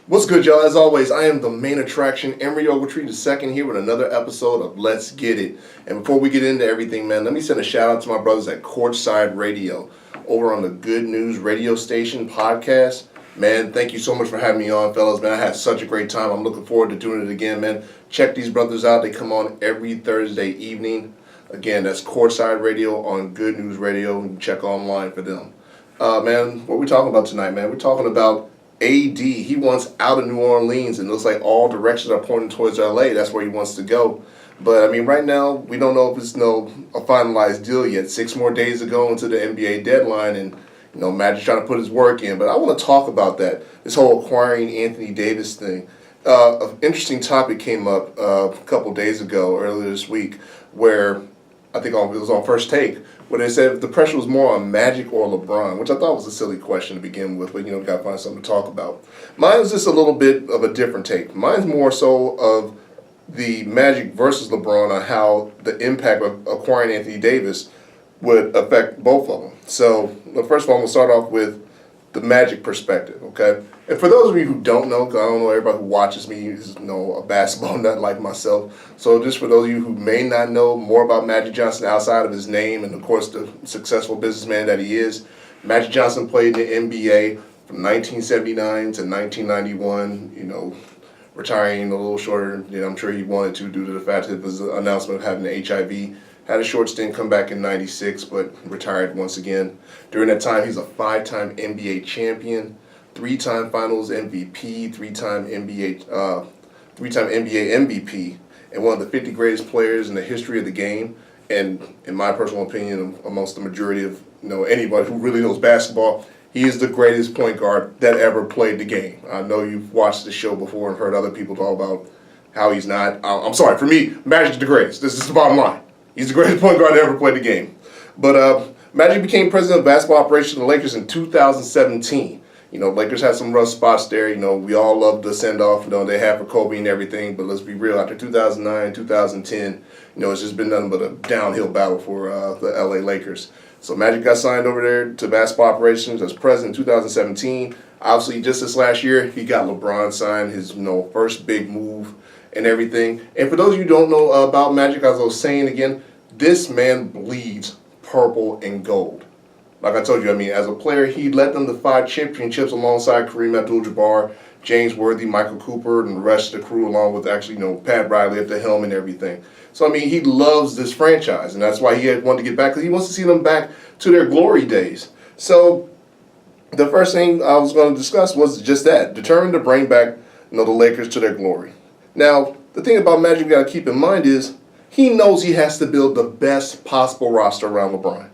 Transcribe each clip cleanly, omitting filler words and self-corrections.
What's good, y'all? As always, I am the main attraction, Emery Ogletree II, here with another episode of Let's Get It. And before we get into everything, man, let me send a shout out to my brothers at Courtside Radio over on the Good News Radio Station podcast. Man, thank you so much for having me on, fellas. Man, I had such a great time. I'm looking forward to doing it again, man. Check these brothers out. They come on every Thursday evening. Again, that's Courtside Radio on Good News Radio. You can check online for them. Man, what are we talking about tonight, man? We're talking about AD. He wants out of New Orleans, and it looks like all directions are pointing towards LA. That's where he wants to go. But I mean, right now we don't know if it's a finalized deal yet. 6 more days to go into the NBA deadline, and Magic's trying to put his work in. But I want to talk about that. This whole acquiring Anthony Davis thing. An interesting topic came up a couple days ago, earlier this week, where I think it was on First Take, where they said if the pressure was more on Magic or LeBron, which I thought was a silly question to begin with, but got to find something to talk about. Mine is just a little bit of a different take. Mine's more so of the Magic versus LeBron on how the impact of acquiring Anthony Davis would affect both of them. So, first of all, I'm going to start off with the Magic perspective, okay? And for those of you who don't know, because I don't know everybody who watches me is a basketball nut like myself. So just for those of you who may not know more about Magic Johnson outside of his name and, of course, the successful businessman that he is, Magic Johnson played in the NBA from 1979 to 1991, retiring a little shorter than I'm sure he wanted to due to the fact that his announcement of having the HIV. Had a short stint, come back in 96, but retired once again. During that time, he's a 5-time NBA champion, 3-time Finals MVP, 3-time NBA MVP, and one of the 50 greatest players in the history of the game. And in my personal opinion, amongst the majority of anybody who really knows basketball, he is the greatest point guard that ever played the game. I know you've watched the show before and heard other people talk about how he's not. I'm sorry, for me, Magic's the greatest. This is the bottom line. He's the greatest point guard that ever played the game. But Magic became president of basketball operations of the Lakers in 2017. Lakers had some rough spots there. We all love the send-off, they had for Kobe and everything. But let's be real, after 2009, 2010, it's just been nothing but a downhill battle for the LA Lakers. So Magic got signed over there to basketball operations as president in 2017. Obviously, just this last year, he got LeBron signed, his first big move and everything. And for those of you who don't know about Magic, as I was saying again, this man bleeds purple and gold. Like I told you, as a player, he led them to 5 championships alongside Kareem Abdul-Jabbar, James Worthy, Michael Cooper, and the rest of the crew, along with Pat Riley at the helm and everything. So, he loves this franchise, and that's why he had wanted to get back, because he wants to see them back to their glory days. So, the first thing I was going to discuss was just that, determined to bring back the Lakers to their glory. Now, the thing about Magic you got to keep in mind is he knows he has to build the best possible roster around LeBron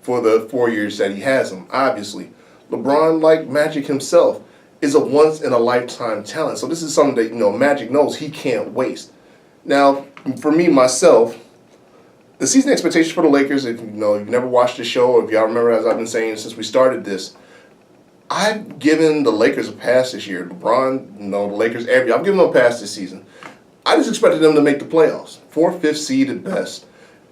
for the 4 years that he has him, obviously. LeBron, like Magic himself, is a once-in-a-lifetime talent. So this is something that, Magic knows he can't waste. Now, for me, myself, the season expectations for the Lakers, if you've never watched the show, or if y'all remember, as I've been saying since we started this, I've given the Lakers a pass this year. LeBron, the Lakers, I've given them a pass this season. I just expected them to make the playoffs. 4th, 5th seed at best.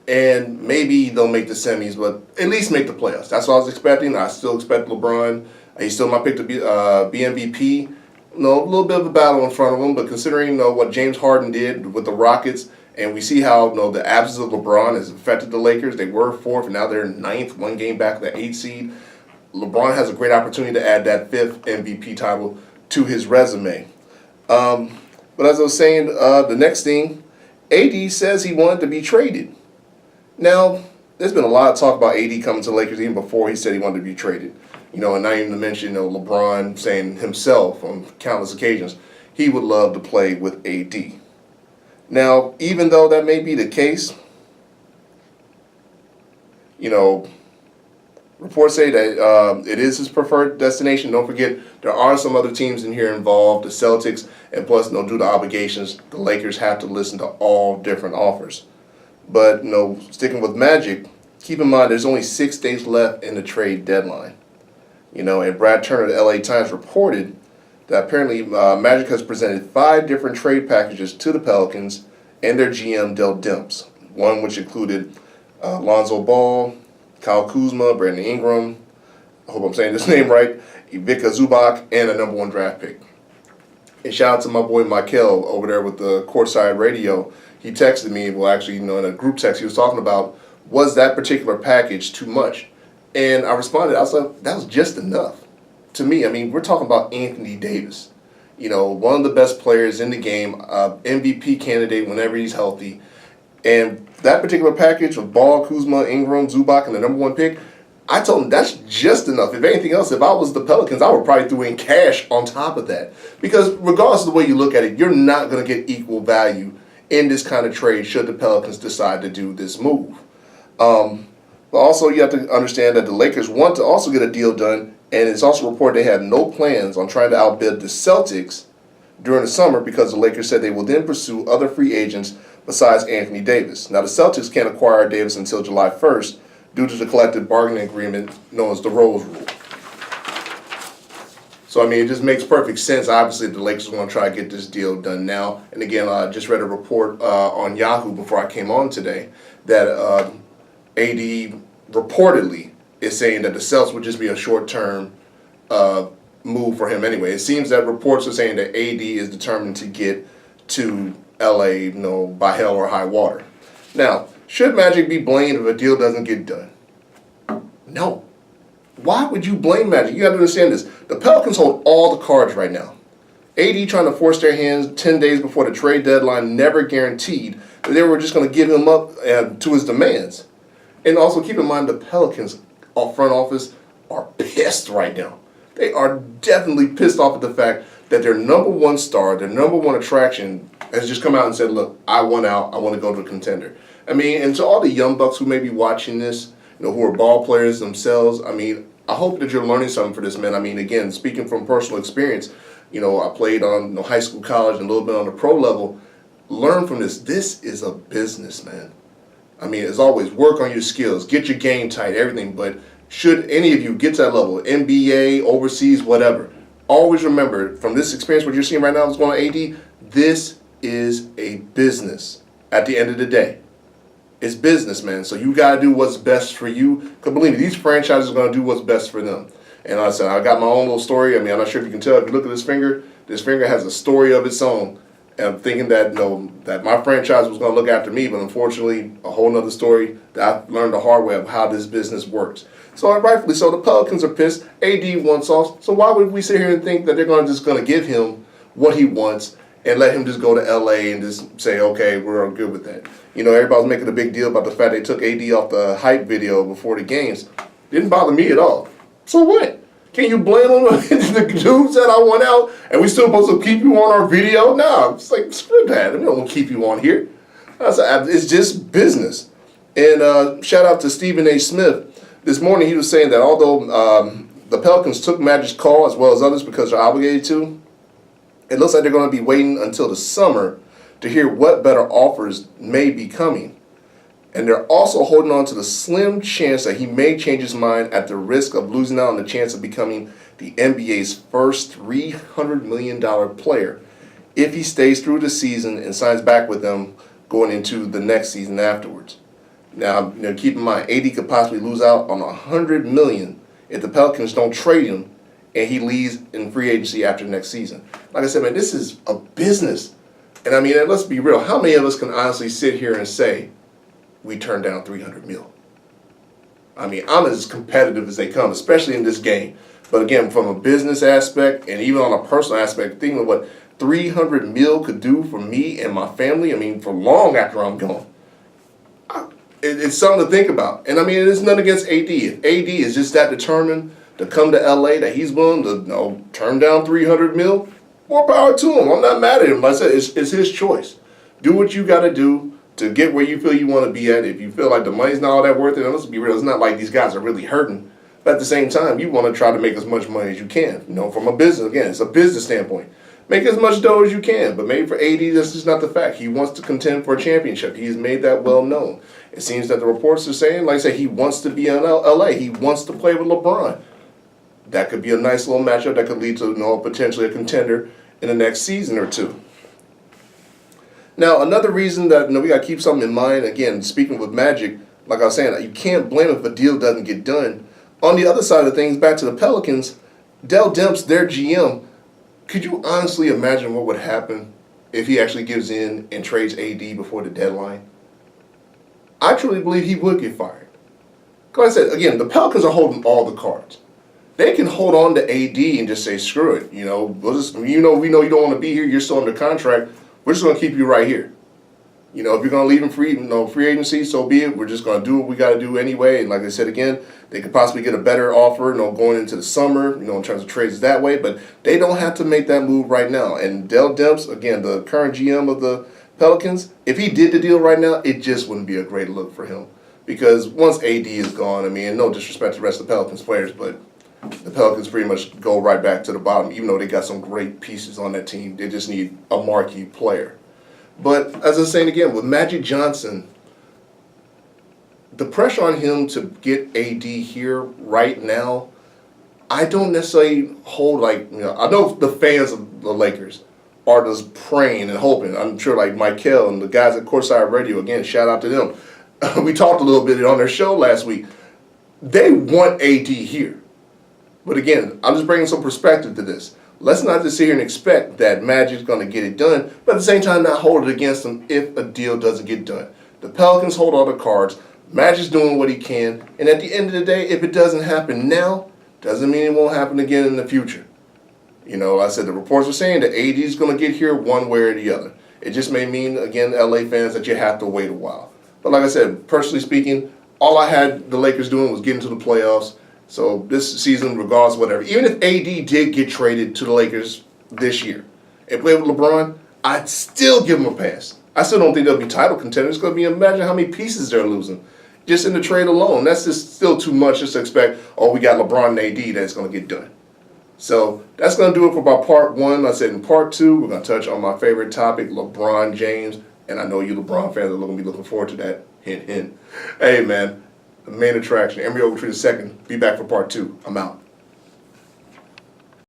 And maybe they'll make the semis, but at least make the playoffs. That's what I was expecting. I still expect LeBron. He's still my pick to be MVP. A little bit of a battle in front of him, but considering what James Harden did with the Rockets, and we see how the absence of LeBron has affected the Lakers. They were 4th, and now they're 9th, 1 game back of the 8th seed. LeBron has a great opportunity to add that 5th MVP title to his resume. But as I was saying, the next thing, AD says he wanted to be traded. Now, there's been a lot of talk about AD coming to the Lakers even before he said he wanted to be traded. And not even to mention LeBron saying himself on countless occasions he would love to play with AD. Now, even though that may be the case, reports say that it is his preferred destination. Don't forget, there are some other teams in here involved, the Celtics, and plus, due to obligations, the Lakers have to listen to all different offers. But, sticking with Magic, keep in mind there's only 6 days left in the trade deadline. And Brad Turner of the LA Times reported that apparently Magic has presented 5 different trade packages to the Pelicans and their GM Del Demps, one which included Lonzo Ball, Kyle Kuzma, Brandon Ingram, I hope I'm saying this name right, Ivica Zubac, and a #1 draft pick. And shout out to my boy Michael over there with the Courtside Radio. He texted me, well, actually, in a group text, he was talking about, was that particular package too much? And I responded, I was like, that was just enough. To me, I mean, we're talking about Anthony Davis. One of the best players in the game, MVP candidate whenever he's healthy. And that particular package of Ball, Kuzma, Ingram, Zubac, and the number 1 pick, I told him that's just enough. If anything else, if I was the Pelicans, I would probably throw in cash on top of that. Because regardless of the way you look at it, you're not going to get equal value in this kind of trade should the Pelicans decide to do this move. But also, you have to understand that the Lakers want to also get a deal done, and it's also reported they had no plans on trying to outbid the Celtics during the summer because the Lakers said they will then pursue other free agents besides Anthony Davis. Now, the Celtics can't acquire Davis until July 1st due to the collective bargaining agreement known as the Rose Rule. So, I mean, it just makes perfect sense. Obviously, the Lakers want to try to get this deal done now. And again, I just read a report on Yahoo before I came on today that AD reportedly is saying that the Celtics would just be a short-term move for him anyway. It seems that reports are saying that AD is determined to get to LA, by hell or high water. Now, should Magic be blamed if a deal doesn't get done? No. Why would you blame Magic? You have to understand this. The Pelicans hold all the cards right now. AD trying to force their hands 10 days before the trade deadline never guaranteed that they were just going to give him up to his demands. And also keep in mind the Pelicans front office are pissed right now. They are definitely pissed off at the fact that their number 1 star, their number 1 attraction, has just come out and said, look, I want out. I want to go to a contender. I mean, and to all the young bucks who may be watching this, who are ball players themselves, I mean, I hope that you're learning something for this, man. I mean, again, speaking from personal experience, I played on high school, college, and a little bit on the pro level. Learn from this. This is a business, man. I mean, as always, work on your skills, get your game tight, everything. But should any of you get to that level, NBA, overseas, whatever, always remember, from this experience, what you're seeing right now is going on AD, this is a business at the end of the day. It's business, man. So you got to do what's best for you. Because believe me, these franchises are going to do what's best for them. And like I said, I got my own little story. I mean, I'm not sure if you can tell. If you look at this finger has a story of its own. And I'm thinking that, that my franchise was going to look after me. But unfortunately, a whole nother story that I learned the hard way of how this business works. So rightfully so, the Pelicans are pissed. AD wants off. So why would we sit here and think that they're just going to give him what he wants and let him just go to LA and just say, okay, we're all good with that? Everybody was making a big deal about the fact they took AD off the hype video before the games. Didn't bother me at all. So what? Can you blame them? The dude said I want out, and we still supposed to keep you on our video? No, it's like, screw that. We don't keep you on here. It's just business. And shout out to Stephen A. Smith. This morning he was saying that although the Pelicans took Magic's call as well as others because they're obligated to, it looks like they're going to be waiting until the summer to hear what better offers may be coming. And they're also holding on to the slim chance that he may change his mind at the risk of losing out on the chance of becoming the NBA's first $300 million player if he stays through the season and signs back with them going into the next season afterwards. Now, keep in mind, AD could possibly lose out on $100 million if the Pelicans don't trade him and he leaves in free agency after next season. Like I said, man, this is a business. And I mean, let's be real. How many of us can honestly sit here and say we turned down $300 million? I mean, I'm as competitive as they come, especially in this game. But again, from a business aspect and even on a personal aspect, thinking of what $300 million could do for me and my family, I mean, for long after I'm gone. It's something to think about. And I mean, it's nothing against AD. If AD is just that determined to come to LA that he's willing to turn down $300 million, more power to him. I'm not mad at him. Like I said, it's his choice. Do what you got to do to get where you feel you want to be at. If you feel like the money's not all that worth it, and let's be real, it's not like these guys are really hurting. But at the same time, you want to try to make as much money as you can. From a business, again, it's a business standpoint. Make as much dough as you can. But maybe for AD, this is not the fact. He wants to contend for a championship. He's made that well known. It seems that the reports are saying, like I say, he wants to be in LA. He wants to play with LeBron. That could be a nice little matchup that could lead to potentially a contender in the next season or two. Now, another reason that we got to keep something in mind, again, speaking with Magic, like I was saying, you can't blame him if a deal doesn't get done. On the other side of things, back to the Pelicans, Dell Demps, their GM, Could you honestly imagine what would happen if he actually gives in and trades AD before the deadline? I truly believe he would get fired. Because I said, again, the Pelicans are holding all the cards. They can hold on to AD and just say, screw it. We know you don't want to be here. You're still under contract. We're just going to keep you right here. If you're going to leave in free agency, so be it. We're just going to do what we got to do anyway. And like I said again, they could possibly get a better offer, going into the summer, in terms of trades that way. But they don't have to make that move right now. And Dell Demps, again, the current GM of the Pelicans, if he did the deal right now, it just wouldn't be a great look for him. Because once AD is gone, no disrespect to the rest of the Pelicans players, but the Pelicans pretty much go right back to the bottom, even though they got some great pieces on that team. They just need a marquee player. But as I was saying again, with Magic Johnson, the pressure on him to get AD here right now, I don't necessarily hold I know the fans of the Lakers are just praying and hoping. I'm sure Michael and the guys at Courtside Radio, again, shout out to them. We talked a little bit on their show last week. They want AD here. But again, I'm just bringing some perspective to this. Let's not just sit here and expect that Magic's going to get it done, but at the same time not hold it against them if a deal doesn't get done. The Pelicans hold all the cards. Magic's doing what he can. And at the end of the day, if it doesn't happen now, doesn't mean it won't happen again in the future. I said the reports are saying that AD is going to get here one way or the other. It just may mean, again, LA fans, that you have to wait a while. But like I said, personally speaking, all I had the Lakers doing was getting to the playoffs. So this season, regardless, whatever. Even if AD did get traded to the Lakers this year and play with LeBron, I'd still give him a pass. I still don't think they'll be title contenders because imagine how many pieces they're losing just in the trade alone. That's just still too much just to expect, we got LeBron and AD that's going to get done. So that's going to do it for about part one. I said in part two, we're going to touch on my favorite topic, LeBron James. And I know you LeBron fans are going to be looking forward to that. Hint, hint. Hey, man. The main attraction, Emory Ogletree II. Be back for part two. I'm out.